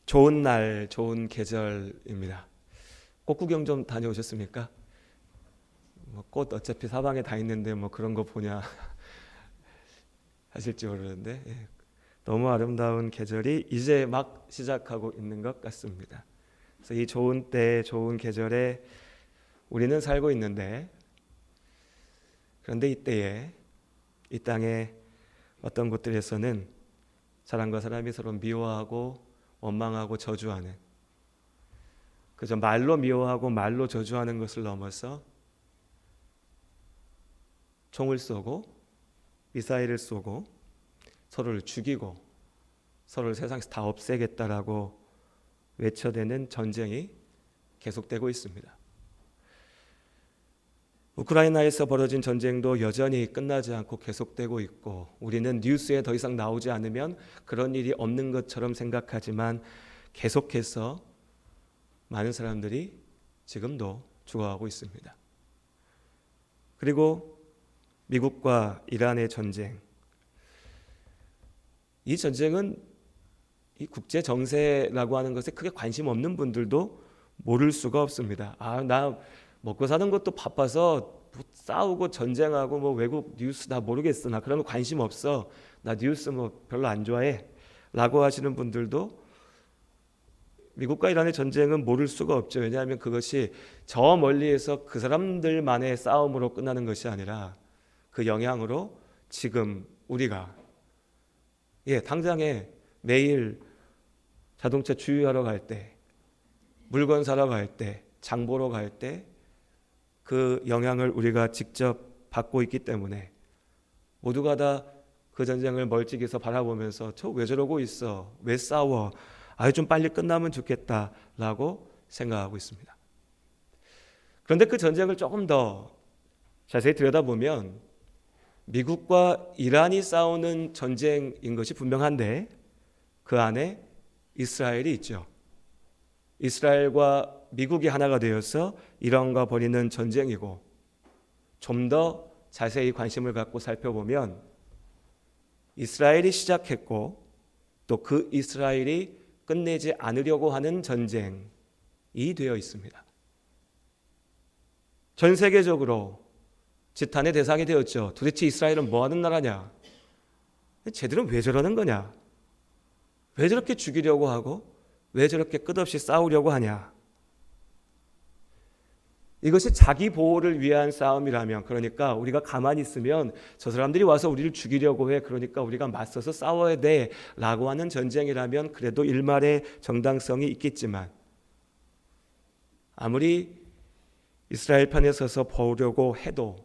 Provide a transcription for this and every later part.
좋은 날, 좋은 계절입니다. 꽃 구경 좀 다녀오셨습니까? 꽃 어차피 사방에 다 있는데 뭐 그런 거 보냐 하실지 모르는데 너무 아름다운 계절이 이제 막 시작하고 있는 것 같습니다. 그래서 이 좋은 때, 좋은 계절에 우리는 살고 있는데, 그런데 이때에 이 땅에 어떤 곳들에서는 사람과 사람이 서로 미워하고 원망하고 저주하는, 그저 말로 미워하고 말로 저주하는 것을 넘어서 총을 쏘고 미사일을 쏘고 서로를 죽이고 서로를 세상에서 다 없애겠다라고 외쳐대는 전쟁이 계속되고 있습니다. 우크라이나에서 벌어진 전쟁도 여전히 끝나지 않고 계속되고 있고, 우리는 뉴스에 더 이상 나오지 않으면 그런 일이 없는 것처럼 생각하지만 계속해서 많은 사람들이 지금도 죽어가고 있습니다. 그리고 미국과 이란의 전쟁, 이 전쟁은 이 국제 정세라고 하는 것에 크게 관심 없는 분들도 모를 수가 없습니다. 나 먹고 사는 것도 바빠서 싸우고 전쟁하고 뭐 외국 뉴스 다 모르겠어, 나 그런 거 관심 없어, 나 뉴스 뭐 별로 안 좋아해 라고 하시는 분들도 미국과 이란의 전쟁은 모를 수가 없죠. 왜냐하면 그것이 저 멀리에서 그 사람들만의 싸움으로 끝나는 것이 아니라 그 영향으로 지금 우리가 당장에 매일 자동차 주유하러 갈 때, 물건 사러 갈 때, 장 보러 갈 때 그 영향을 우리가 직접 받고 있기 때문에 모두가 다 그 전쟁을 멀찍이서 바라보면서 저 왜 저러고 있어, 왜 싸워, 좀 빨리 끝나면 좋겠다라고 생각하고 있습니다. 그런데 그 전쟁을 조금 더 자세히 들여다보면 미국과 이란이 싸우는 전쟁인 것이 분명한데 그 안에 이스라엘이 있죠. 이스라엘과 미국이 하나가 되어서 이란과 벌이는 전쟁이고, 좀 더 자세히 관심을 갖고 살펴보면 이스라엘이 시작했고 또 그 이스라엘이 끝내지 않으려고 하는 전쟁이 되어 있습니다. 전 세계적으로 지탄의 대상이 되었죠. 도대체 이스라엘은 뭐 하는 나라냐? 쟤들은 왜 저러는 거냐? 왜 저렇게 죽이려고 하고 왜 저렇게 끝없이 싸우려고 하냐? 이것이 자기 보호를 위한 싸움이라면, 그러니까 우리가 가만히 있으면 저 사람들이 와서 우리를 죽이려고 해, 그러니까 우리가 맞서서 싸워야 돼 라고 하는 전쟁이라면 그래도 일말의 정당성이 있겠지만, 아무리 이스라엘 편에 서서 보려고 해도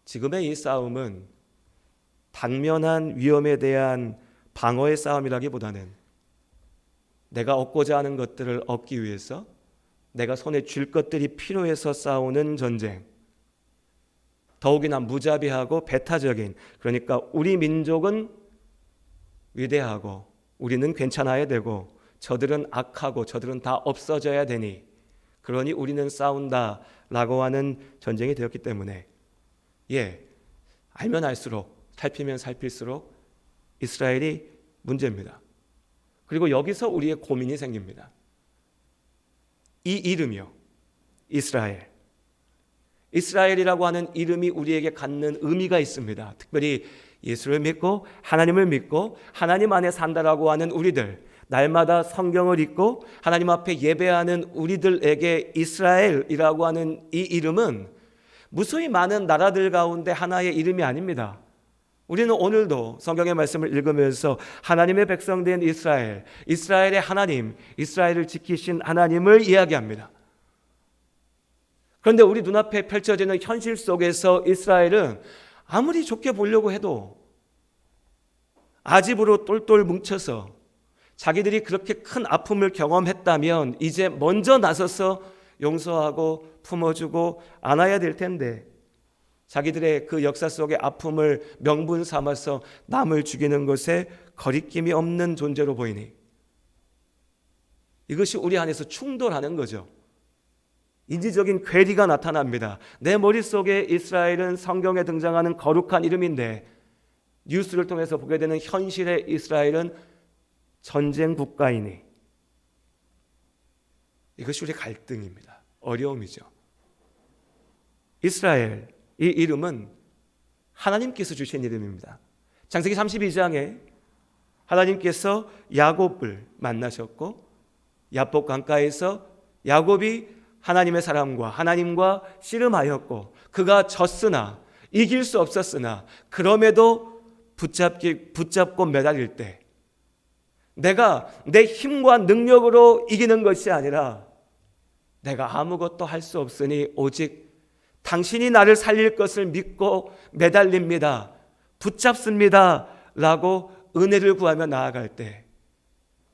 지금의 이 싸움은 당면한 위험에 대한 방어의 싸움이라기보다는 내가 얻고자 하는 것들을 얻기 위해서 내가 손에 쥘 것들이 필요해서 싸우는 전쟁, 더욱이나 무자비하고 배타적인, 그러니까 우리 민족은 위대하고 우리는 괜찮아야 되고 저들은 악하고 저들은 다 없어져야 되니 그러니 우리는 싸운다라고 하는 전쟁이 되었기 때문에 알면 알수록, 살피면 살필수록 이스라엘이 문제입니다. 그리고 여기서 우리의 고민이 생깁니다. 이 이름이요, 이스라엘. 이스라엘이라고 하는 이름이 우리에게 갖는 의미가 있습니다. 특별히 예수를 믿고 하나님을 믿고 하나님 안에 산다라고 하는 우리들, 날마다 성경을 읽고 하나님 앞에 예배하는 우리들에게 이스라엘이라고 하는 이 이름은 무수히 많은 나라들 가운데 하나의 이름이 아닙니다. 우리는 오늘도 성경의 말씀을 읽으면서 하나님의 백성된 이스라엘, 이스라엘의 하나님, 이스라엘을 지키신 하나님을 이야기합니다. 그런데 우리 눈앞에 펼쳐지는 현실 속에서 이스라엘은 아무리 좋게 보려고 해도 아집으로 똘똘 뭉쳐서 자기들이 그렇게 큰 아픔을 경험했다면 이제 먼저 나서서 용서하고 품어주고 안아야 될 텐데, 자기들의 그 역사 속의 아픔을 명분 삼아서 남을 죽이는 것에 거리낌이 없는 존재로 보이니 이것이 우리 안에서 충돌하는 거죠. 인지적인 괴리가 나타납니다. 내 머릿속에 이스라엘은 성경에 등장하는 거룩한 이름인데 뉴스를 통해서 보게 되는 현실의 이스라엘은 전쟁 국가이니 이것이 우리의 갈등입니다. 어려움이죠. 이스라엘, 이 이름은 하나님께서 주신 이름입니다. 창세기 32장에 하나님께서 야곱을 만나셨고 야복 강가에서 야곱이 하나님의 사람과 하나님과 씨름하였고 그가 졌으나 이길 수 없었으나 그럼에도 붙잡고 매달릴 때 내가 내 힘과 능력으로 이기는 것이 아니라 내가 아무것도 할 수 없으니 오직 당신이 나를 살릴 것을 믿고 매달립니다. 붙잡습니다. 라고 은혜를 구하며 나아갈 때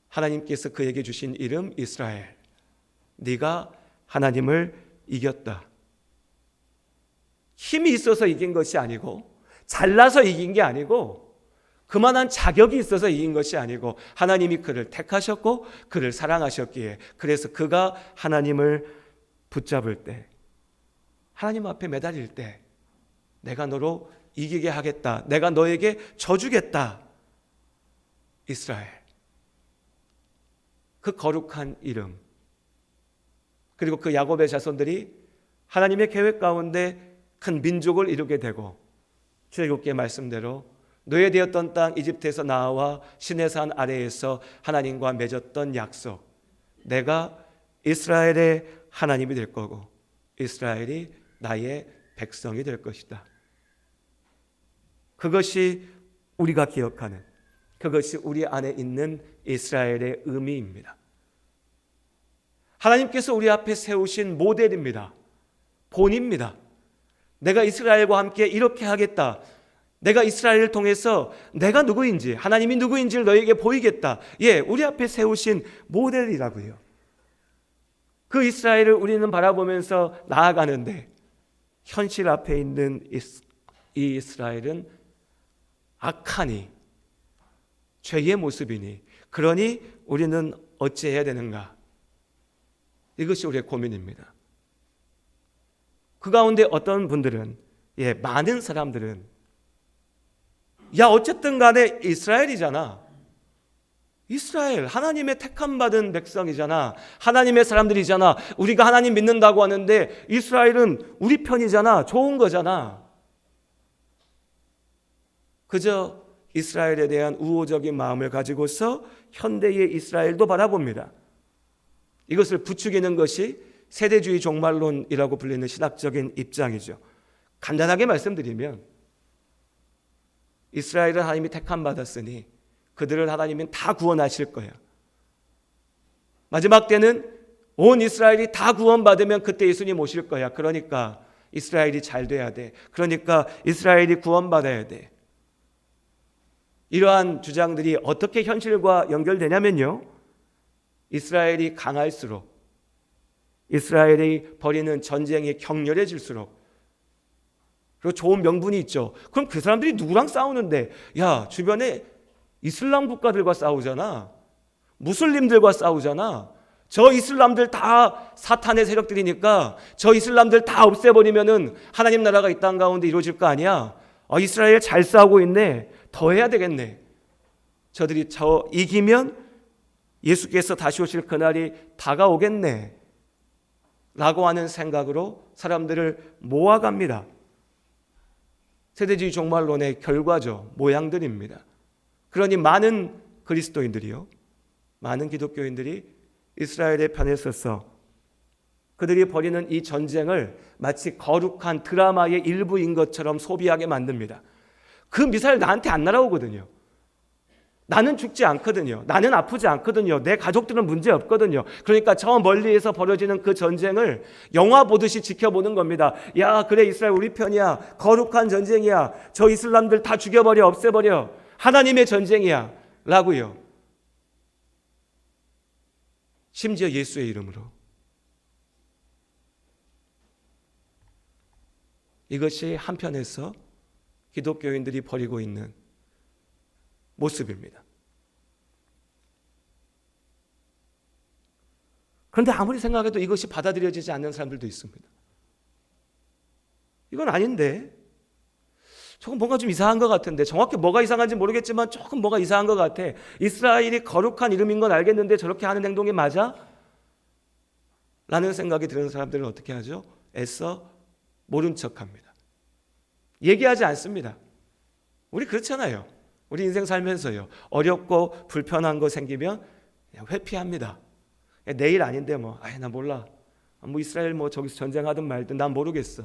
하나님께서 그에게 주신 이름 이스라엘. 네가 하나님을 이겼다. 힘이 있어서 이긴 것이 아니고 잘나서 이긴 게 아니고 그만한 자격이 있어서 이긴 것이 아니고 하나님이 그를 택하셨고 그를 사랑하셨기에 그래서 그가 하나님을 붙잡을 때 하나님 앞에 매달릴 때 내가 너로 이기게 하겠다. 내가 너에게 져주겠다. 이스라엘. 그 거룩한 이름. 그리고 그 야곱의 자손들이 하나님의 계획 가운데 큰 민족을 이루게 되고 출애굽기의 말씀대로 노예되었던 땅 이집트에서 나와 시내산 아래에서 하나님과 맺었던 약속. 내가 이스라엘의 하나님이 될 거고 이스라엘이 나의 백성이 될 것이다. 그것이 우리가 기억하는 그것이 우리 안에 있는 이스라엘의 의미입니다. 하나님께서 우리 앞에 세우신 모델입니다. 본입니다. 내가 이스라엘과 함께 이렇게 하겠다. 내가 이스라엘을 통해서 내가 누구인지 하나님이 누구인지를 너에게 보이겠다. 예, 우리 앞에 세우신 모델이라고요. 그 이스라엘을 우리는 바라보면서 나아가는데 현실 앞에 있는 이 이스라엘은 악하니 죄의 모습이니 그러니 우리는 어찌해야 되는가? 이것이 우리의 고민입니다. 그 가운데 어떤 분들은 많은 사람들은 어쨌든 간에 이스라엘이잖아. 이스라엘 하나님의 택함 받은 백성이잖아. 하나님의 사람들이잖아. 우리가 하나님 믿는다고 하는데 이스라엘은 우리 편이잖아. 좋은 거잖아. 그저 이스라엘에 대한 우호적인 마음을 가지고서 현대의 이스라엘도 바라봅니다. 이것을 부추기는 것이 세대주의 종말론이라고 불리는 신학적인 입장이죠. 간단하게 말씀드리면 이스라엘은 하나님이 택함 받았으니 그들을 하나님은 다 구원하실 거야. 마지막 때는 온 이스라엘이 다 구원받으면 그때 예수님 오실 거야. 그러니까 이스라엘이 잘 돼야 돼. 그러니까 이스라엘이 구원받아야 돼. 이러한 주장들이 어떻게 현실과 연결되냐면요. 이스라엘이 강할수록 이스라엘이 벌이는 전쟁이 격렬해질수록 그리고 좋은 명분이 있죠. 그럼 그 사람들이 누구랑 싸우는데 주변에 이슬람 국가들과 싸우잖아. 무슬림들과 싸우잖아. 저 이슬람들 다 사탄의 세력들이니까 저 이슬람들 다 없애버리면은 하나님 나라가 이 땅 가운데 이루어질 거 아니야. 이스라엘 잘 싸우고 있네. 더 해야 되겠네. 저들이 이기면 예수께서 다시 오실 그날이 다가오겠네. 라고 하는 생각으로 사람들을 모아갑니다. 세대주의 종말론의 결과죠. 모양들입니다. 그러니 많은 그리스도인들이요. 많은 기독교인들이 이스라엘의 편에 서서 그들이 벌이는 이 전쟁을 마치 거룩한 드라마의 일부인 것처럼 소비하게 만듭니다. 그 미사일 나한테 안 날아오거든요. 나는 죽지 않거든요. 나는 아프지 않거든요. 내 가족들은 문제 없거든요. 그러니까 저 멀리에서 벌어지는 그 전쟁을 영화 보듯이 지켜보는 겁니다. 그래 이스라엘 우리 편이야. 거룩한 전쟁이야. 저 이슬람들 다 죽여버려 없애버려. 하나님의 전쟁이야 라고요. 심지어 예수의 이름으로. 이것이 한편에서 기독교인들이 벌이고 있는 모습입니다. 그런데 아무리 생각해도 이것이 받아들여지지 않는 사람들도 있습니다. 이건 아닌데 조금 뭔가 좀 이상한 것 같은데 정확히 뭐가 이상한지 모르겠지만 조금 뭐가 이상한 것 같아. 이스라엘이 거룩한 이름인 건 알겠는데 저렇게 하는 행동이 맞아? 라는 생각이 드는 사람들은 어떻게 하죠? 애써 모른 척합니다. 얘기하지 않습니다. 우리 그렇잖아요. 우리 인생 살면서요. 어렵고 불편한 거 생기면 그냥 회피합니다. 내일 아닌데 나 몰라. 이스라엘 저기서 전쟁하든 말든 난 모르겠어.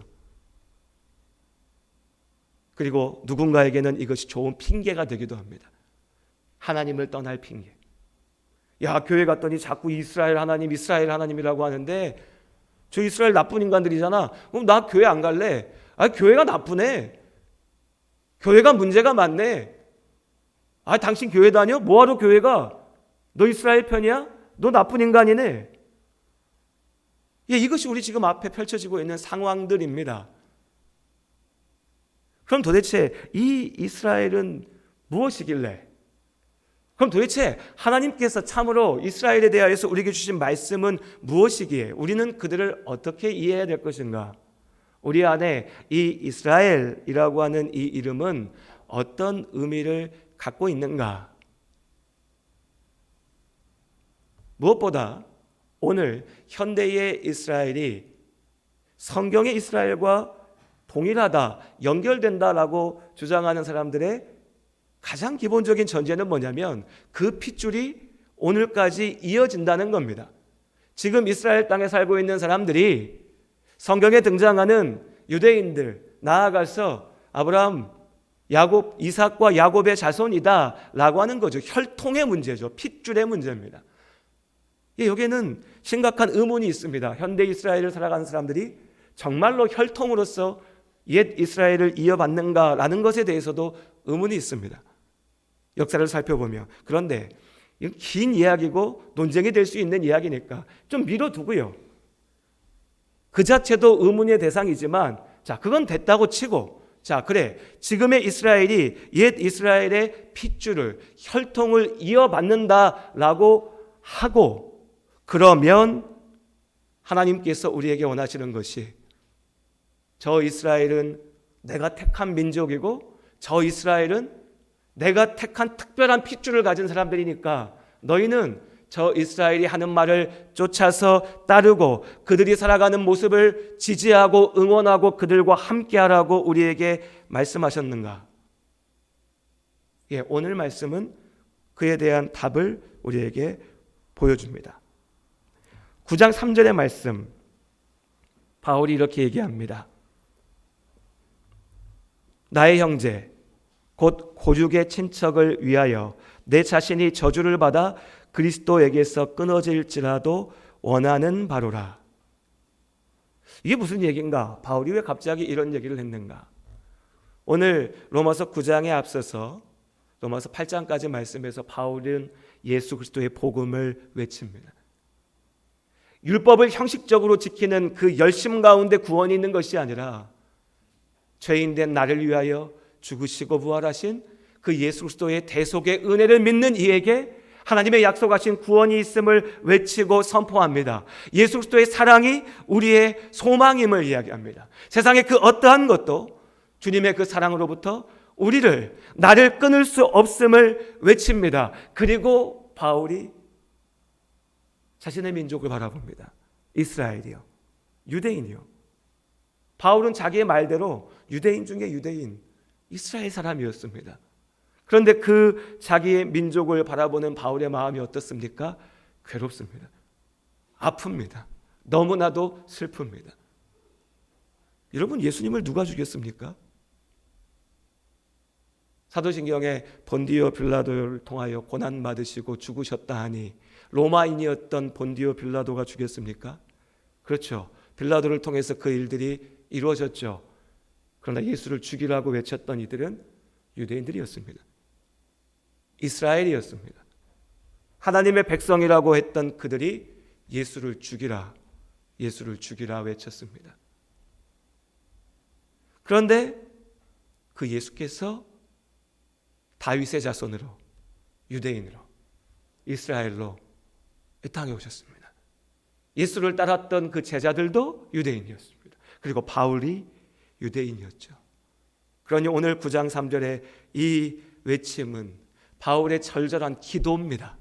그리고 누군가에게는 이것이 좋은 핑계가 되기도 합니다. 하나님을 떠날 핑계. 야, 교회 갔더니 자꾸 이스라엘 하나님이라고 하는데 저 이스라엘 나쁜 인간들이잖아. 그럼 나 교회 안 갈래. 교회가 나쁘네. 교회가 문제가 많네. 당신 교회 다녀? 뭐하러 교회 가? 너 이스라엘 편이야? 너 나쁜 인간이네. 이것이 우리 지금 앞에 펼쳐지고 있는 상황들입니다. 그럼 도대체 이 이스라엘은 무엇이길래? 그럼 도대체 하나님께서 참으로 이스라엘에 대하여서 우리에게 주신 말씀은 무엇이기에 우리는 그들을 어떻게 이해해야 될 것인가? 우리 안에 이 이스라엘이라고 하는 이 이름은 어떤 의미를 갖고 있는가? 무엇보다 오늘 현대의 이스라엘이 성경의 이스라엘과 동일하다, 연결된다라고 주장하는 사람들의 가장 기본적인 전제는 뭐냐면 그 핏줄이 오늘까지 이어진다는 겁니다. 지금 이스라엘 땅에 살고 있는 사람들이 성경에 등장하는 유대인들, 나아가서 아브라함, 야곱, 이삭과 야곱의 자손이다 라고 하는 거죠. 혈통의 문제죠. 핏줄의 문제입니다. 여기에는 심각한 의문이 있습니다. 현대 이스라엘을 살아가는 사람들이 정말로 혈통으로서 옛 이스라엘을 이어받는가라는 것에 대해서도 의문이 있습니다. 역사를 살펴보면. 그런데 긴 이야기고 논쟁이 될 수 있는 이야기니까 좀 미뤄두고요. 그 자체도 의문의 대상이지만 그건 됐다고 치고 그래, 지금의 이스라엘이 옛 이스라엘의 핏줄을, 혈통을 이어받는다라고 하고, 그러면 하나님께서 우리에게 원하시는 것이 저 이스라엘은 내가 택한 민족이고 저 이스라엘은 내가 택한 특별한 핏줄을 가진 사람들이니까 너희는 저 이스라엘이 하는 말을 쫓아서 따르고 그들이 살아가는 모습을 지지하고 응원하고 그들과 함께하라고 우리에게 말씀하셨는가? 오늘 말씀은 그에 대한 답을 우리에게 보여줍니다. 9장 3절의 말씀, 바울이 이렇게 얘기합니다. 나의 형제, 곧 고죽의 친척을 위하여 내 자신이 저주를 받아 그리스도에게서 끊어질지라도 원하는 바로라. 이게 무슨 얘기인가? 바울이 왜 갑자기 이런 얘기를 했는가? 오늘 로마서 9장에 앞서서 로마서 8장까지 말씀에서 바울은 예수 그리스도의 복음을 외칩니다. 율법을 형식적으로 지키는 그 열심 가운데 구원이 있는 것이 아니라 죄인된 나를 위하여 죽으시고 부활하신 그 예수 그리스도의 대속의 은혜를 믿는 이에게 하나님의 약속하신 구원이 있음을 외치고 선포합니다. 예수 그리스도의 사랑이 우리의 소망임을 이야기합니다. 세상의 그 어떠한 것도 주님의 그 사랑으로부터 나를 끊을 수 없음을 외칩니다. 그리고 바울이 자신의 민족을 바라봅니다. 이스라엘이요, 유대인이요. 바울은 자기의 말대로 유대인 중에 유대인, 이스라엘 사람이었습니다. 그런데 그 자기의 민족을 바라보는 바울의 마음이 어떻습니까? 괴롭습니다. 아픕니다. 너무나도 슬픕니다. 여러분, 예수님을 누가 죽였습니까? 사도신경에 본디오 빌라도를 통하여 고난받으시고 죽으셨다 하니 로마인이었던 본디오 빌라도가 죽였습니까? 그렇죠. 빌라도를 통해서 그 일들이 이루어졌죠. 그러나 예수를 죽이라고 외쳤던 이들은 유대인들이었습니다. 이스라엘이었습니다. 하나님의 백성이라고 했던 그들이 예수를 죽이라 외쳤습니다. 그런데 그 예수께서 다윗의 자손으로, 유대인으로, 이스라엘로 이 땅에 오셨습니다. 예수를 따랐던 그 제자들도 유대인이었습니다. 그리고 바울이 유대인이었죠. 그러니 오늘 9장 3절의 이 외침은 바울의 절절한 기도입니다.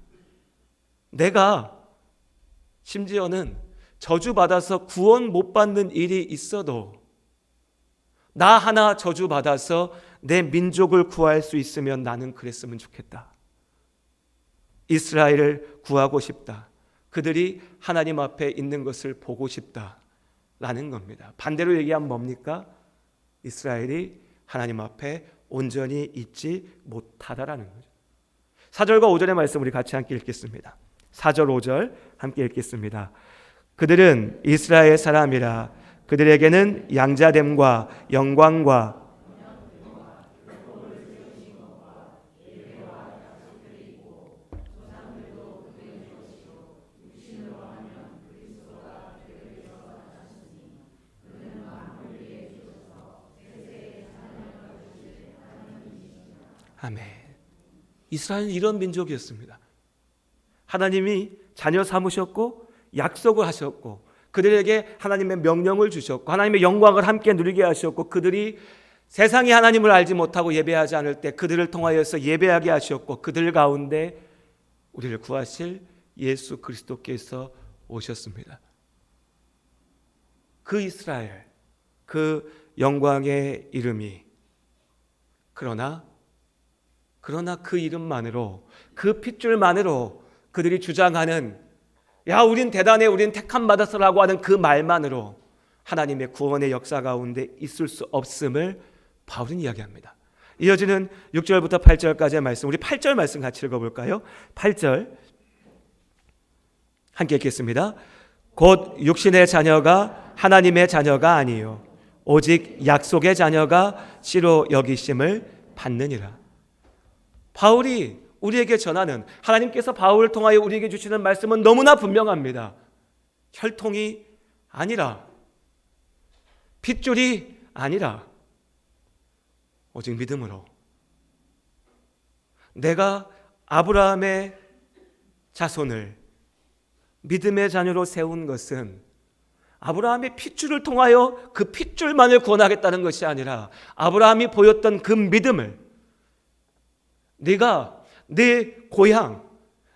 내가 심지어는 저주받아서 구원 못 받는 일이 있어도 나 하나 저주받아서 내 민족을 구할 수 있으면 나는 그랬으면 좋겠다. 이스라엘을 구하고 싶다. 그들이 하나님 앞에 있는 것을 보고 싶다라는 겁니다. 반대로 얘기하면 뭡니까? 이스라엘이 하나님 앞에 온전히 있지 못하다라는 거죠. 4절과 5절의 말씀 우리 같이 함께 읽겠습니다. 4절 5절 함께 읽겠습니다. 그들은 이스라엘 사람이라 그들에게는 양자됨과 영광과 아멘. 이스라엘은 이런 민족이었습니다. 하나님이 자녀 삼으셨고 약속을 하셨고 그들에게 하나님의 명령을 주셨고 하나님의 영광을 함께 누리게 하셨고 그들이 세상이 하나님을 알지 못하고 예배하지 않을 때 그들을 통하여서 예배하게 하셨고 그들 가운데 우리를 구하실 예수 그리스도께서 오셨습니다. 그 이스라엘, 그 영광의 이름이 그러나 그 이름만으로 그 핏줄만으로 그들이 주장하는 야 우린 대단해 우린 택함 받았어라고 하는 그 말만으로 하나님의 구원의 역사 가운데 있을 수 없음을 바울은 이야기합니다. 이어지는 6절부터 8절까지의 말씀, 우리 8절 말씀 같이 읽어볼까요? 8절 함께 읽겠습니다. 곧 육신의 자녀가 하나님의 자녀가 아니요 오직 약속의 자녀가 씨로 여기심을 받느니라. 바울이 우리에게 전하는 하나님께서 바울을 통하여 우리에게 주시는 말씀은 너무나 분명합니다. 혈통이 아니라 핏줄이 아니라 오직 믿음으로 내가 아브라함의 자손을 믿음의 자녀로 세운 것은 아브라함의 핏줄을 통하여 그 핏줄만을 구원하겠다는 것이 아니라 아브라함이 보였던 그 믿음을 네가 네 고향,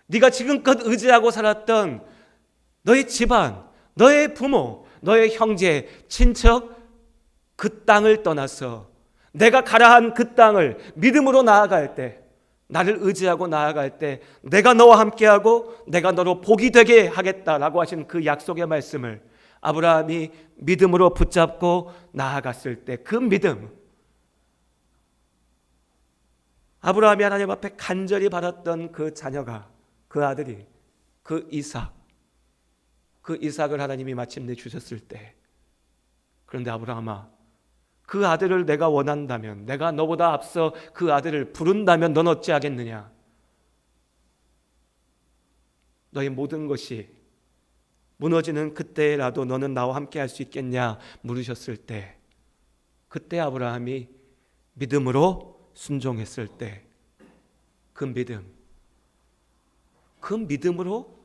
네가 지금껏 의지하고 살았던 너의 집안, 너의 부모, 너의 형제, 친척 그 땅을 떠나서 내가 가라 한 그 땅을 믿음으로 나아갈 때 나를 의지하고 나아갈 때 내가 너와 함께하고 내가 너로 복이 되게 하겠다라고 하신 그 약속의 말씀을 아브라함이 믿음으로 붙잡고 나아갔을 때 그 믿음 아브라함이 하나님 앞에 간절히 받았던 그 자녀가 그 아들이 그 이삭을 하나님이 마침내 주셨을 때 그런데 아브라함아 그 아들을 내가 원한다면 내가 너보다 앞서 그 아들을 부른다면 넌 어찌 하겠느냐 너의 모든 것이 무너지는 그때라도 너는 나와 함께 할 수 있겠냐 물으셨을 때 그때 아브라함이 믿음으로 순종했을 때 그 믿음으로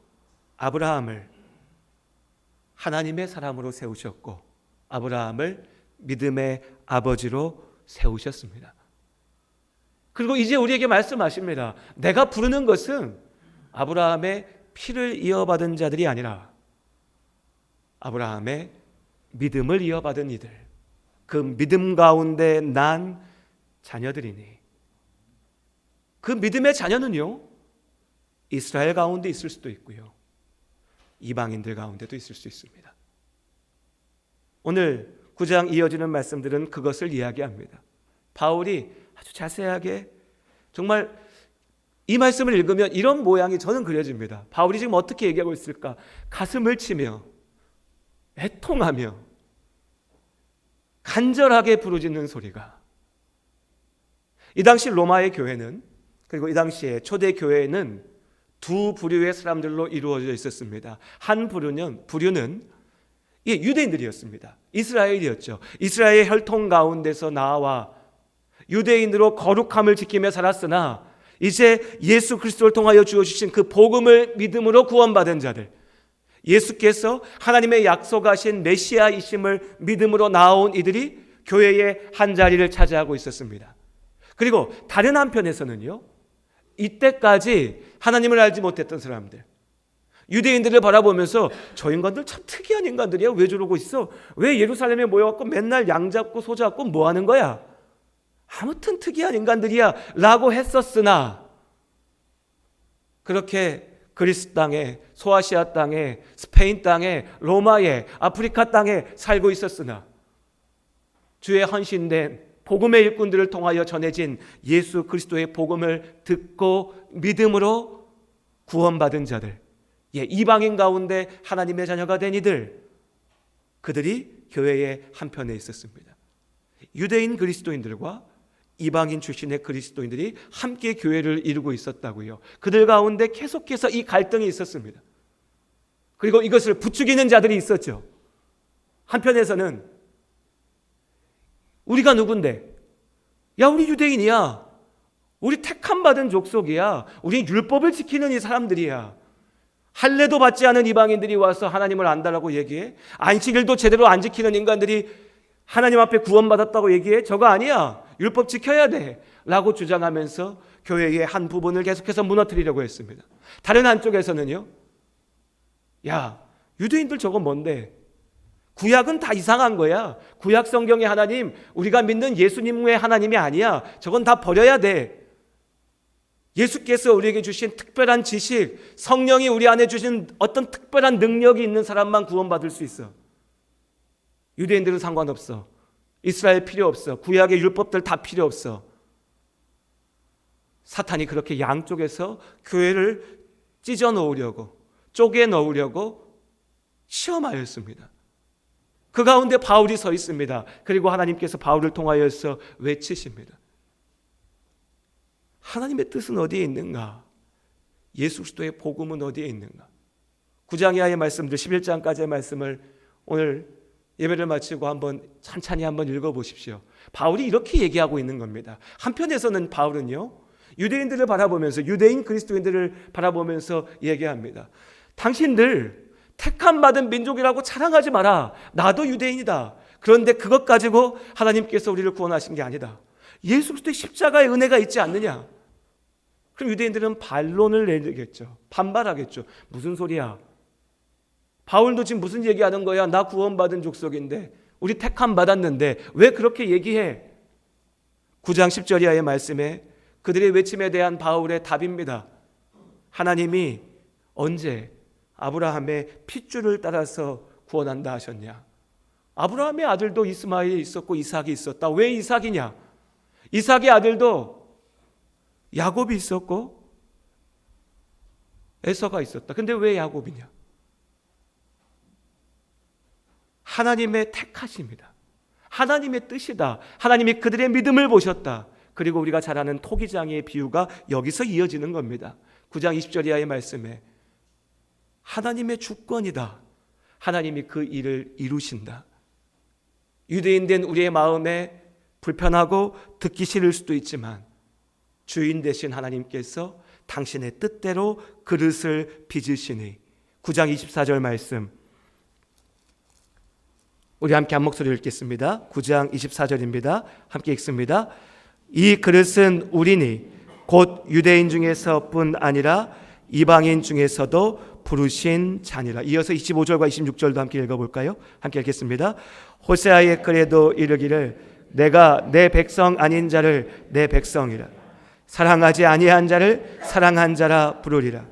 아브라함을 하나님의 사람으로 세우셨고 아브라함을 믿음의 아버지로 세우셨습니다. 그리고 이제 우리에게 말씀하십니다. 내가 부르는 것은 아브라함의 피를 이어받은 자들이 아니라 아브라함의 믿음을 이어받은 이들, 그 믿음 가운데 난 자녀들이니 그 믿음의 자녀는요 이스라엘 가운데 있을 수도 있고요 이방인들 가운데도 있을 수 있습니다. 오늘 9장 이어지는 말씀들은 그것을 이야기합니다. 바울이 아주 자세하게 정말 이 말씀을 읽으면 이런 모양이 저는 그려집니다. 바울이 지금 어떻게 얘기하고 있을까? 가슴을 치며 애통하며 간절하게 부르짖는 소리가 이 당시 로마의 교회는 그리고 이 당시에 초대 교회는 두 부류의 사람들로 이루어져 있었습니다. 한 부류는 유대인들이었습니다. 이스라엘이었죠. 이스라엘의 혈통 가운데서 나와 유대인으로 거룩함을 지키며 살았으나 이제 예수 그리스도를 통하여 주어주신 그 복음을 믿음으로 구원받은 자들, 예수께서 하나님의 약속하신 메시아이심을 믿음으로 나온 이들이 교회의 한 자리를 차지하고 있었습니다. 그리고 다른 한편에서는요 이때까지 하나님을 알지 못했던 사람들, 유대인들을 바라보면서 저 인간들 참 특이한 인간들이야. 왜 저러고 있어? 왜 예루살렘에 모여갖고 맨날 양 잡고 소 잡고 뭐 하는 거야? 아무튼 특이한 인간들이야 라고 했었으나, 그렇게 그리스 땅에, 소아시아 땅에, 스페인 땅에, 로마에, 아프리카 땅에 살고 있었으나 주의 헌신된 복음의 일꾼들을 통하여 전해진 예수 그리스도의 복음을 듣고 믿음으로 구원받은 자들, 이방인 가운데 하나님의 자녀가 된 이들, 그들이 교회의 한편에 있었습니다. 유대인 그리스도인들과 이방인 출신의 그리스도인들이 함께 교회를 이루고 있었다고요. 그들 가운데 계속해서 이 갈등이 있었습니다. 그리고 이것을 부추기는 자들이 있었죠. 한편에서는 우리가 누군데? 야, 우리 유대인이야. 우리 택함 받은 족속이야. 우리 율법을 지키는 이 사람들이야. 할례도 받지 않은 이방인들이 와서 하나님을 안다라고 얘기해? 안식일도 제대로 안 지키는 인간들이 하나님 앞에 구원받았다고 얘기해? 저거 아니야. 율법 지켜야 돼 라고 주장하면서 교회의 한 부분을 계속해서 무너뜨리려고 했습니다. 다른 한쪽에서는요, 야, 유대인들 저거 뭔데? 구약은 다 이상한 거야. 구약 성경의 하나님, 우리가 믿는 예수님의 하나님이 아니야. 저건 다 버려야 돼. 예수께서 우리에게 주신 특별한 지식, 성령이 우리 안에 주신 어떤 특별한 능력이 있는 사람만 구원받을 수 있어. 유대인들은 상관없어. 이스라엘 필요 없어. 구약의 율법들 다 필요 없어. 사탄이 그렇게 양쪽에서 교회를 찢어 놓으려고, 쪼개 넣으려고 시험하였습니다. 그 가운데 바울이 서 있습니다. 그리고 하나님께서 바울을 통하여서 외치십니다. 하나님의 뜻은 어디에 있는가? 예수 그리스도의 복음은 어디에 있는가? 9장 이하의 말씀들, 11장까지의 말씀을 오늘 예배를 마치고 한번 천천히 한번 읽어보십시오. 바울이 이렇게 얘기하고 있는 겁니다. 한편에서는 바울은요, 유대인들을 바라보면서, 유대인 그리스도인들을 바라보면서 얘기합니다. 당신들 택함 받은 민족이라고 자랑하지 마라. 나도 유대인이다. 그런데 그것 가지고 하나님께서 우리를 구원하신 게 아니다. 예수 그리스도의 십자가의 은혜가 있지 않느냐? 그럼 유대인들은 반론을 내겠죠. 반발하겠죠. 무슨 소리야? 바울도 지금 무슨 얘기하는 거야? 나 구원받은 족속인데, 우리 택함 받았는데 왜 그렇게 얘기해? 9장 10절 이하의 말씀에 그들의 외침에 대한 바울의 답입니다. 하나님이 언제 아브라함의 핏줄을 따라서 구원한다 하셨냐? 아브라함의 아들도 이스마엘이 있었고 이삭이 있었다. 왜 이삭이냐? 이삭의 아들도 야곱이 있었고 에서가 있었다. 근데 왜 야곱이냐? 하나님의 택하심이다. 하나님의 뜻이다. 하나님이 그들의 믿음을 보셨다. 그리고 우리가 잘 아는 토기장의 비유가 여기서 이어지는 겁니다. 9장 20절 이하의 말씀에 하나님의 주권이다. 하나님이 그 일을 이루신다. 유대인 된 우리의 마음에 불편하고 듣기 싫을 수도 있지만 주인 되신 하나님께서 당신의 뜻대로 그릇을 빚으시니 9장 24절 말씀 우리 함께 한 목소리 읽겠습니다. 9장 24절입니다. 함께 읽습니다. 이 그릇은 우리니 곧 유대인 중에서뿐 아니라 이방인 중에서도 부르신 자니라. 이어서 25절과 26절도 함께 읽어볼까요? 함께 읽겠습니다. 호세아의 글에도 이르기를 내가 내 백성 아닌 자를 내 백성이라 사랑하지 아니한 자를 사랑한 자라 부르리라.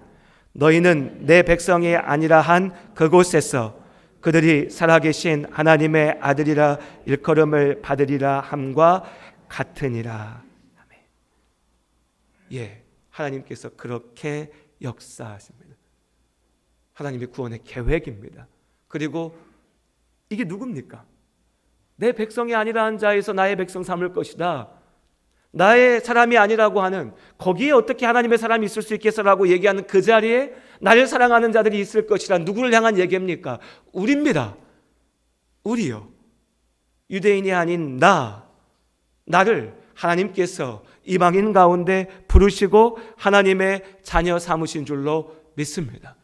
너희는 내 백성이 아니라 한 그곳에서 그들이 살아계신 하나님의 아들이라 일컬음을 받으리라 함과 같으니라. 아멘. 예, 하나님께서 그렇게 역사하십니다. 하나님의 구원의 계획입니다. 그리고 이게 누굽니까? 내 백성이 아니라 한 자에서 나의 백성 삼을 것이다. 나의 사람이 아니라고 하는 거기에 어떻게 하나님의 사람이 있을 수 있겠어라고 얘기하는 그 자리에 나를 사랑하는 자들이 있을 것이라. 누구를 향한 얘기입니까? 우리입니다. 우리요. 유대인이 아닌 나를 하나님께서 이방인 가운데 부르시고 하나님의 자녀 삼으신 줄로 믿습니다.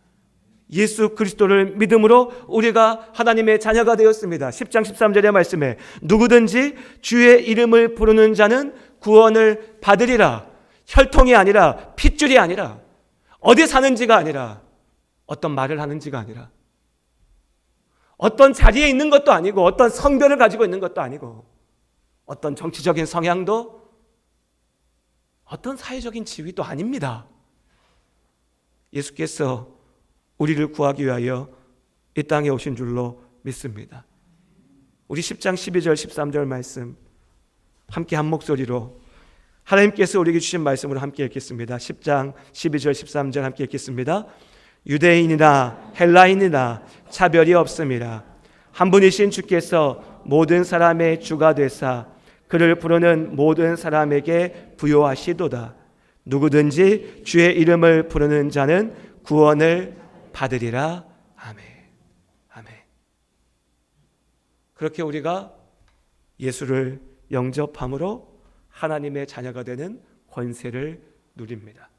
예수 그리스도를 믿음으로 우리가 하나님의 자녀가 되었습니다. 10장 13절의 말씀에 누구든지 주의 이름을 부르는 자는 구원을 받으리라. 혈통이 아니라 핏줄이 아니라 어디 사는지가 아니라 어떤 말을 하는지가 아니라, 어떤 자리에 있는 것도 아니고, 어떤 성별을 가지고 있는 것도 아니고, 어떤 정치적인 성향도, 어떤 사회적인 지위도 아닙니다. 예수께서 우리를 구하기 위하여 이 땅에 오신 줄로 믿습니다. 우리 10장 12절 13절 말씀 함께 한 목소리로 하나님께서 우리에게 주신 말씀으로 함께 읽겠습니다. 10장 12절 13절 함께 읽겠습니다. 유대인이나 헬라인이나 차별이 없음이라. 한 분이신 주께서 모든 사람의 주가 되사 그를 부르는 모든 사람에게 부요하시도다. 누구든지 주의 이름을 부르는 자는 구원을 받으리라. 아멘. 아멘. 그렇게 우리가 예수를 영접함으로 하나님의 자녀가 되는 권세를 누립니다.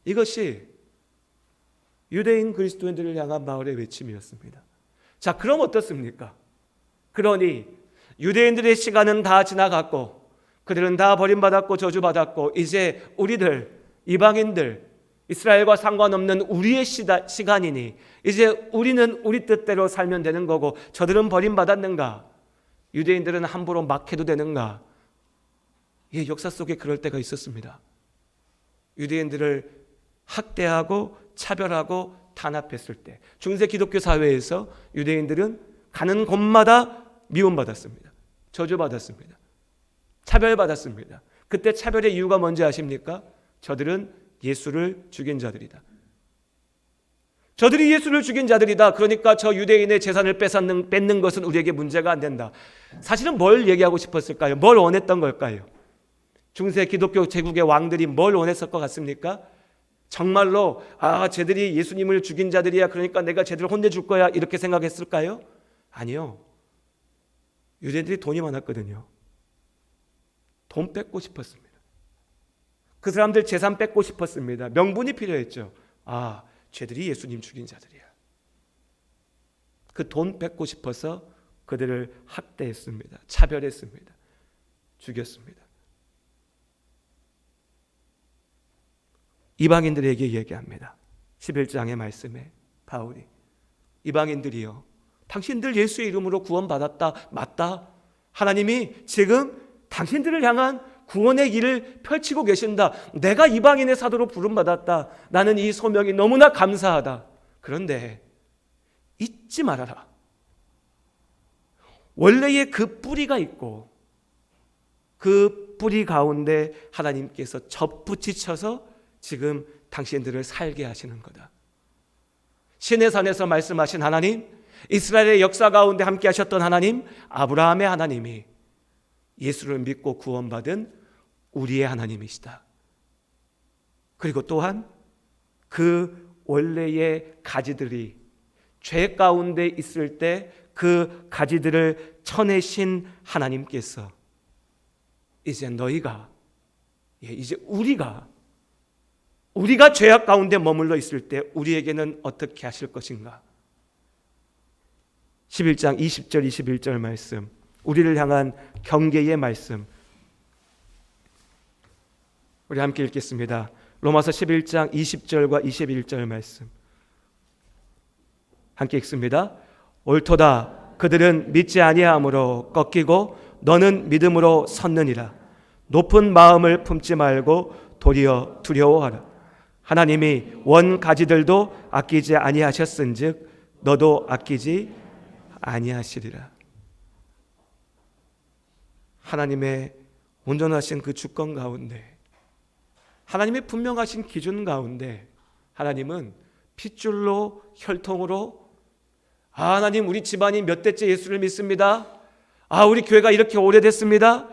이것이 유대인 그리스도인들을 향한 마을의 외침이었습니다. 자, 그럼 어떻습니까? 그러니 유대인들의 시간은 다 지나갔고 그들은 다 버림받았고 저주받았고 이제 우리들 이방인들 이스라엘과 상관없는 우리의 시간이니 이제 우리는 우리 뜻대로 살면 되는 거고 저들은 버림받았는가? 유대인들은 함부로 막 해도 되는가? 예, 역사 속에 그럴 때가 있었습니다. 유대인들을 학대하고 차별하고 탄압했을 때 중세 기독교 사회에서 유대인들은 가는 곳마다 미움받았습니다. 저주받았습니다. 차별받았습니다. 그때 차별의 이유가 뭔지 아십니까? 저들은 예수를 죽인 자들이다. 저들이 예수를 죽인 자들이다. 그러니까 저 유대인의 재산을 뺏는 것은 우리에게 문제가 안 된다. 사실은 뭘 얘기하고 싶었을까요? 뭘 원했던 걸까요? 중세 기독교 제국의 왕들이 뭘 원했을 것 같습니까? 정말로 쟤들이 예수님을 죽인 자들이야. 그러니까 내가 쟤들을 혼내줄 거야. 이렇게 생각했을까요? 아니요. 유대인들이 돈이 많았거든요. 돈 뺏고 싶었습니다. 그 사람들 재산 뺏고 싶었습니다. 명분이 필요했죠. 쟤들이 예수님 죽인 자들이야. 그 돈 뺏고 싶어서 그들을 학대했습니다. 차별했습니다. 죽였습니다. 이방인들에게 얘기합니다. 11장의 말씀에 바울이 이방인들이요, 당신들 예수의 이름으로 구원받았다. 맞다. 하나님이 지금 당신들을 향한 구원의 길을 펼치고 계신다. 내가 이방인의 사도로 부름받았다. 나는 이 소명이 너무나 감사하다. 그런데 잊지 말아라. 원래의 그 뿌리가 있고 그 뿌리 가운데 하나님께서 접붙이셔서 지금 당신들을 살게 하시는 거다. 시내산에서 말씀하신 하나님, 이스라엘의 역사 가운데 함께 하셨던 하나님, 아브라함의 하나님이 예수를 믿고 구원받은 우리의 하나님이시다. 그리고 또한 그 원래의 가지들이 죄 가운데 있을 때 그 가지들을 쳐내신 하나님께서 이제 너희가, 이제 우리가 죄악 가운데 머물러 있을 때 우리에게는 어떻게 하실 것인가? 11장 20절 21절 말씀, 우리를 향한 경계의 말씀, 우리 함께 읽겠습니다. 로마서 11장 20절과 21절 말씀 함께 읽습니다. 옳도다. 그들은 믿지 아니함으로 꺾이고 너는 믿음으로 섰느니라. 높은 마음을 품지 말고 도리어 두려워하라. 하나님이 원 가지들도 아끼지 아니하셨은즉 너도 아끼지 아니하시리라. 하나님의 온전하신 그 주권 가운데, 하나님의 분명하신 기준 가운데 하나님은 핏줄로 혈통으로 하나님 우리 집안이 몇 대째 예수를 믿습니다. 우리 교회가 이렇게 오래됐습니다.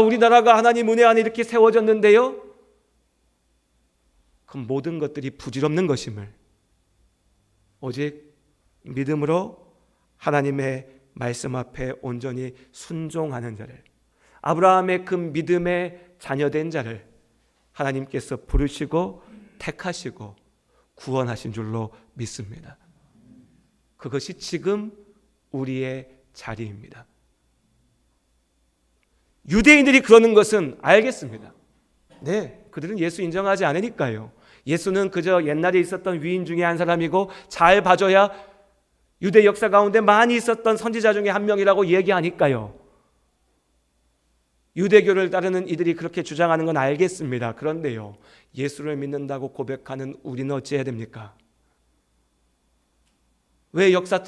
우리나라가 하나님 은혜 안에 이렇게 세워졌는데요. 그 모든 것들이 부질없는 것임을, 오직 믿음으로 하나님의 말씀 앞에 온전히 순종하는 자를, 아브라함의 그 믿음의 자녀된 자를 하나님께서 부르시고 택하시고 구원하신 줄로 믿습니다. 그것이 지금 우리의 자리입니다. 유대인들이 그러는 것은 알겠습니다. 네, 그들은 예수 인정하지 않으니까요. 예수는 그저 옛날에 있었던 위인 중에 한 사람이고 잘 봐줘야 유대 역사 가운데 많이 있었던 선지자 중에 한 명이라고 얘기하니까요. 유대교를 따르는 이들이 그렇게 주장하는 건 알겠습니다. 그런데요, 예수를 믿는다고 고백하는 우리는 어찌해야 됩니까? 왜 역사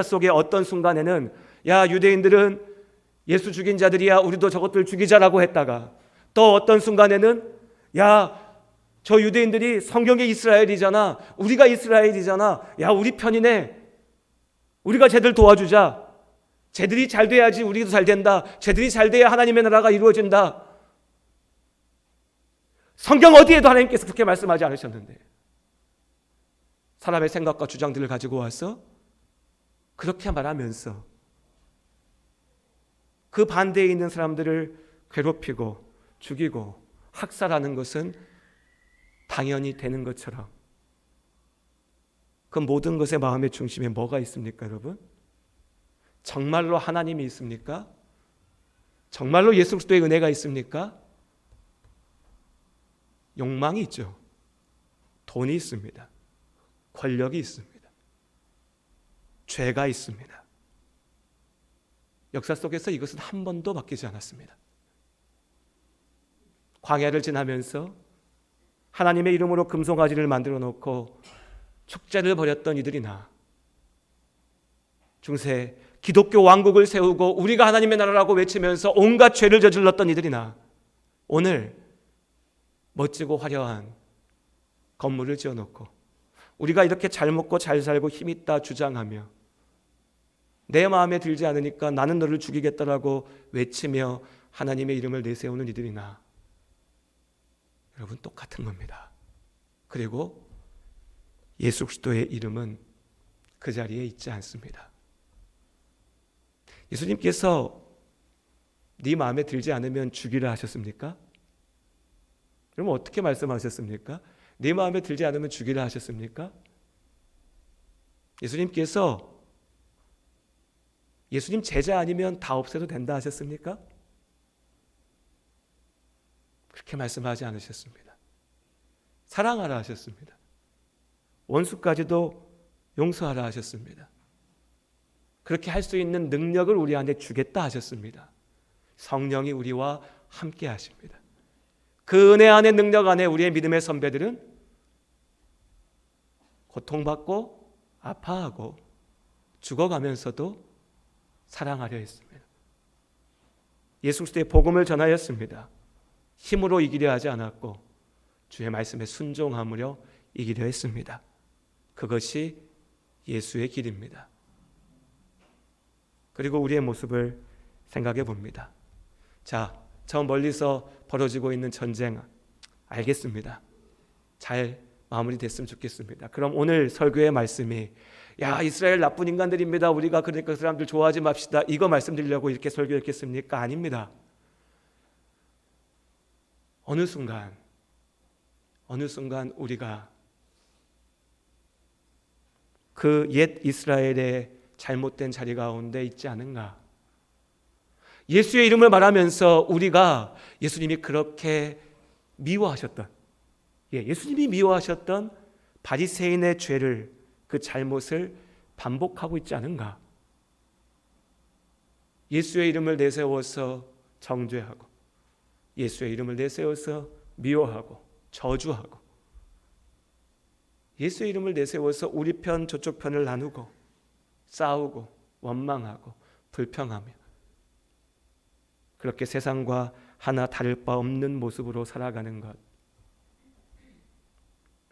속에 어떤 순간에는 야, 유대인들은 예수 죽인 자들이야, 우리도 저것들 죽이자라고 했다가, 또 어떤 순간에는 야, 저 유대인들이 성경의 이스라엘이잖아, 우리가 이스라엘이잖아, 야, 우리 편이네, 우리가 쟤들 도와주자, 쟤들이 잘 돼야지 우리도 잘 된다, 쟤들이 잘 돼야 하나님의 나라가 이루어진다. 성경 어디에도 하나님께서 그렇게 말씀하지 않으셨는데 사람의 생각과 주장들을 가지고 와서 그렇게 말하면서 그 반대에 있는 사람들을 괴롭히고 죽이고 학살하는 것은 당연히 되는 것처럼, 그 모든 것의 마음의 중심에 뭐가 있습니까, 여러분? 정말로 하나님이 있습니까? 정말로 예수 그리스도의 은혜가 있습니까? 욕망이 있죠. 돈이 있습니다. 권력이 있습니다. 죄가 있습니다. 역사 속에서 이것은 한 번도 바뀌지 않았습니다. 광야를 지나면서 하나님의 이름으로 금송아지를 만들어 놓고 축제를 벌였던 이들이나, 중세 기독교 왕국을 세우고 우리가 하나님의 나라라고 외치면서 온갖 죄를 저질렀던 이들이나, 오늘 멋지고 화려한 건물을 지어놓고 우리가 이렇게 잘 먹고 잘 살고 힘있다 주장하며 내 마음에 들지 않으니까 나는 너를 죽이겠다라고 외치며 하나님의 이름을 내세우는 이들이나, 여러분 똑같은 겁니다. 그리고 예수 그리스도의 이름은 그 자리에 있지 않습니다. 예수님께서 네 마음에 들지 않으면 죽이라 하셨습니까? 그럼 어떻게 말씀하셨습니까? 네 마음에 들지 않으면 죽이라 하셨습니까? 예수님께서 예수님 제자 아니면 다 없애도 된다 하셨습니까? 그렇게 말씀하지 않으셨습니다. 사랑하라 하셨습니다. 원수까지도 용서하라 하셨습니다. 그렇게 할 수 있는 능력을 우리 안에 주겠다 하셨습니다. 성령이 우리와 함께 하십니다. 그 은혜 안의 능력 안에 우리의 믿음의 선배들은 고통받고 아파하고 죽어가면서도 사랑하려 했습니다. 예수 그리스도의 복음을 전하였습니다. 힘으로 이기려 하지 않았고 주의 말씀에 순종함으로 이기려 했습니다. 그것이 예수의 길입니다. 그리고 우리의 모습을 생각해 봅니다. 자, 저 멀리서 벌어지고 있는 전쟁 알겠습니다. 잘 마무리됐으면 좋겠습니다. 그럼 오늘 설교의 말씀이 야, 이스라엘 나쁜 인간들입니다, 우리가 그러니까 그 사람들 좋아하지 맙시다, 이거 말씀드리려고 이렇게 설교했겠습니까? 아닙니다. 어느 순간 우리가 그 옛 이스라엘의 잘못된 자리 가운데 있지 않은가? 예수의 이름을 말하면서 우리가 예수님이 그렇게 미워하셨던, 예수님이 미워하셨던 바리새인의 죄를, 그 잘못을 반복하고 있지 않은가? 예수의 이름을 내세워서 정죄하고, 예수의 이름을 내세워서 미워하고 저주하고, 예수의 이름을 내세워서 우리 편 저쪽 편을 나누고 싸우고 원망하고 불평하며 그렇게 세상과 하나 다를 바 없는 모습으로 살아가는 것,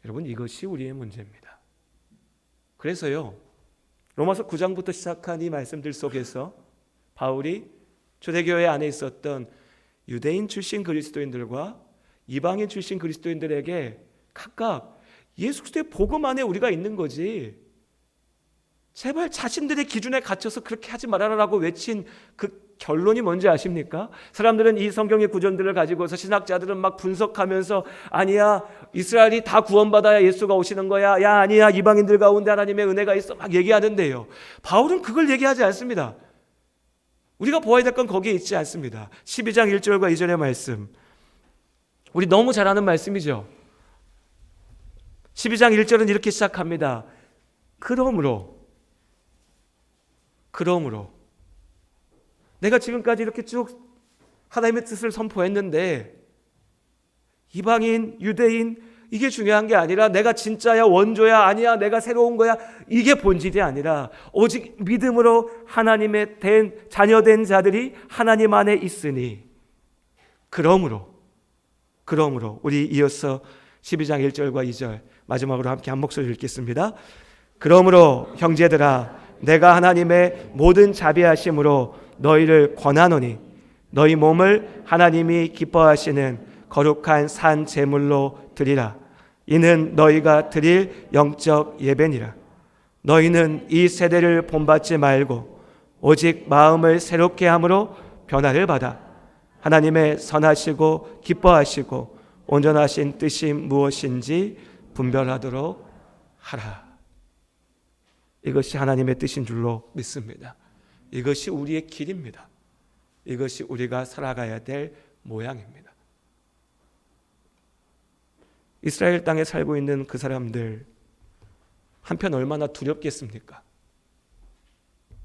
여러분 이것이 우리의 문제입니다. 그래서요, 로마서 9장부터 시작한 이 말씀들 속에서 바울이 초대교회 안에 있었던 유대인 출신 그리스도인들과 이방인 출신 그리스도인들에게 각각 예수 그리스도의 복음 안에 우리가 있는 거지, 제발 자신들의 기준에 갇혀서 그렇게 하지 말아라라고 외친 그 결론이 뭔지 아십니까? 사람들은 이 성경의 구절들을 가지고서, 신학자들은 막 분석하면서 아니야, 이스라엘이 다 구원받아야 예수가 오시는 거야, 야 아니야, 이방인들 가운데 하나님의 은혜가 있어, 막 얘기하는데요, 바울은 그걸 얘기하지 않습니다. 우리가 보아야 될 건 거기에 있지 않습니다. 12장 1절과 2절의 말씀, 우리 너무 잘 아는 말씀이죠. 12장 1절은 이렇게 시작합니다. 그러므로 내가 지금까지 이렇게 쭉 하나님의 뜻을 선포했는데 이방인, 유대인 이게 중요한 게 아니라 내가 진짜야, 원조야, 아니야, 내가 새로운 거야, 이게 본질이 아니라 오직 믿음으로 하나님의 자녀된 자들이 하나님 안에 있으니 그러므로 우리 이어서 12장 1절과 2절 마지막으로 함께 한 목소리 읽겠습니다. 그러므로 형제들아 내가 하나님의 모든 자비하심으로 너희를 권하노니 너희 몸을 하나님이 기뻐하시는 거룩한 산 제물로 드리라. 이는 너희가 드릴 영적 예배니라. 너희는 이 세대를 본받지 말고 오직 마음을 새롭게 함으로 변화를 받아 하나님의 선하시고 기뻐하시고 온전하신 뜻이 무엇인지 분별하도록 하라. 이것이 하나님의 뜻인 줄로 믿습니다. 이것이 우리의 길입니다. 이것이 우리가 살아가야 될 모양입니다. 이스라엘 땅에 살고 있는 그 사람들 한편 얼마나 두렵겠습니까?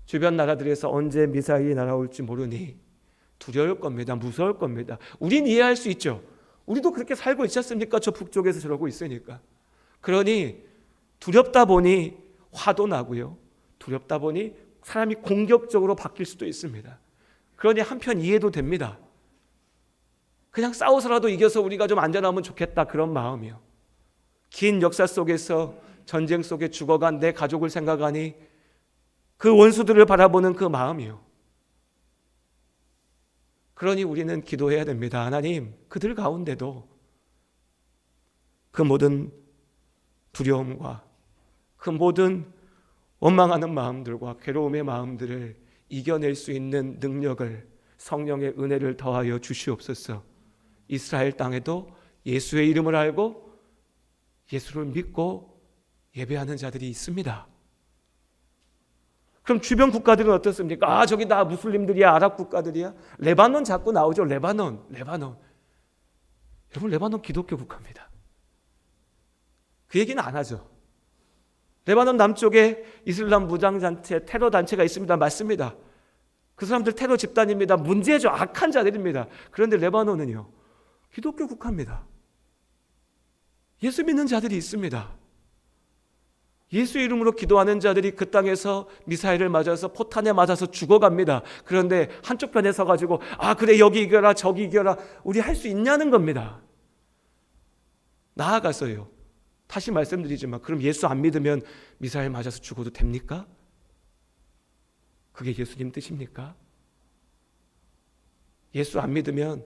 주변 나라들에서 언제 미사일이 날아올지 모르니 두려울 겁니다. 무서울 겁니다. 우린 이해할 수 있죠. 우리도 그렇게 살고 있지 않습니까? 저 북쪽에서 저러고 있으니까. 그러니 두렵다 보니 화도 나고요. 두렵다 보니 사람이 공격적으로 바뀔 수도 있습니다. 그러니 한편 이해도 됩니다. 그냥 싸워서라도 이겨서 우리가 좀 안전하면 좋겠다, 그런 마음이요. 긴 역사 속에서 전쟁 속에 죽어간 내 가족을 생각하니 그 원수들을 바라보는 그 마음이요. 그러니 우리는 기도해야 됩니다. 하나님, 그들 가운데도 그 모든 두려움과 그 모든 원망하는 마음들과 괴로움의 마음들을 이겨낼 수 있는 능력을, 성령의 은혜를 더하여 주시옵소서. 이스라엘 땅에도 예수의 이름을 알고 예수를 믿고 예배하는 자들이 있습니다. 그럼 주변 국가들은 어떻습니까? 저기 다 무슬림들이야, 아랍 국가들이야. 레바논 자꾸 나오죠. 레바논. 여러분, 레바논 기독교 국가입니다. 그 얘기는 안 하죠. 레바논 남쪽에 이슬람 무장단체, 테러 단체가 있습니다. 맞습니다. 그 사람들 테러 집단입니다. 문제죠. 악한 자들입니다. 그런데 레바논은요, 기독교 국가입니다. 예수 믿는 자들이 있습니다. 예수 이름으로 기도하는 자들이 그 땅에서 미사일을 맞아서 포탄에 맞아서 죽어갑니다. 그런데 한쪽 편에 서가지고 그래, 여기 이겨라 저기 이겨라, 우리 할 수 있냐는 겁니다. 나아가서요, 다시 말씀드리지만 그럼 예수 안 믿으면 미사일 맞아서 죽어도 됩니까? 그게 예수님 뜻입니까? 예수 안 믿으면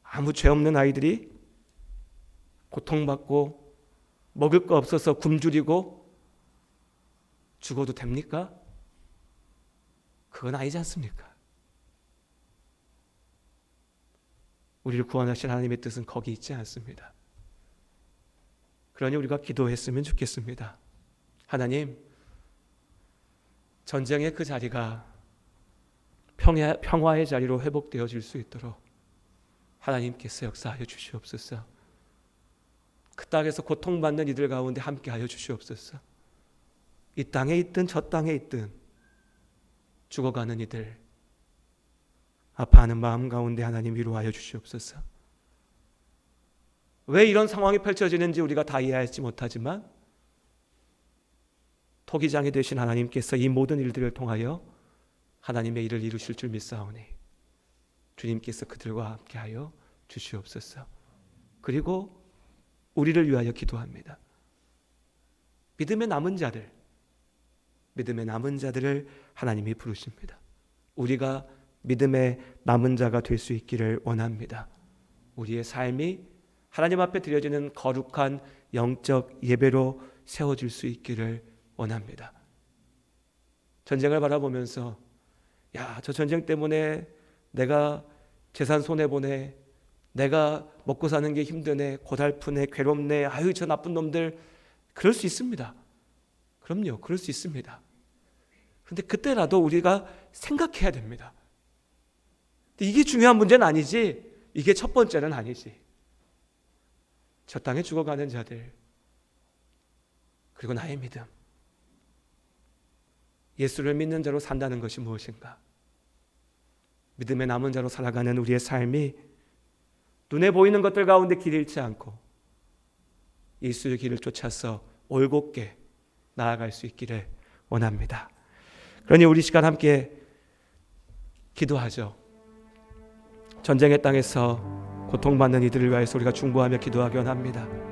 아무 죄 없는 아이들이 고통받고 먹을 거 없어서 굶주리고 죽어도 됩니까? 그건 아니지 않습니까? 우리를 구원하신 하나님의 뜻은 거기 있지 않습니다. 그러니 우리가 기도했으면 좋겠습니다. 하나님, 전쟁의 그 자리가 평화의 자리로 회복되어질 수 있도록 하나님께서 역사하여 주시옵소서. 그 땅에서 고통받는 이들 가운데 함께하여 주시옵소서. 이 땅에 있든 저 땅에 있든 죽어가는 이들, 아파하는 마음 가운데 하나님 위로하여 주시옵소서. 왜 이런 상황이 펼쳐지는지 우리가 다 이해하지 못하지만 토기장이 되신 하나님께서 이 모든 일들을 통하여 하나님의 일을 이루실 줄 믿사오니 주님께서 그들과 함께하여 주시옵소서. 그리고 우리를 위하여 기도합니다. 믿음의 남은 자들을 하나님이 부르십니다. 우리가 믿음의 남은 자가 될 수 있기를 원합니다. 우리의 삶이 하나님 앞에 드려지는 거룩한 영적 예배로 세워질 수 있기를 원합니다. 전쟁을 바라보면서 저 전쟁 때문에 내가 재산 손해보네, 내가 먹고 사는 게 힘드네, 고달프네, 괴롭네, 저 나쁜 놈들, 그럴 수 있습니다. 그럼요, 그럴 수 있습니다. 그런데 그때라도 우리가 생각해야 됩니다. 이게 중요한 문제는 아니지, 이게 첫 번째는 아니지. 저 땅에 죽어가는 자들, 그리고 나의 믿음, 예수를 믿는 자로 산다는 것이 무엇인가? 믿음의 남은 자로 살아가는 우리의 삶이 눈에 보이는 것들 가운데 길 잃지 않고 예수의 길을 쫓아서 올곧게 나아갈 수 있기를 원합니다. 그러니 우리 시간 함께 기도하죠. 전쟁의 땅에서 고통받는 이들을 위해서 우리가 중보하며 기도하기 원합니다.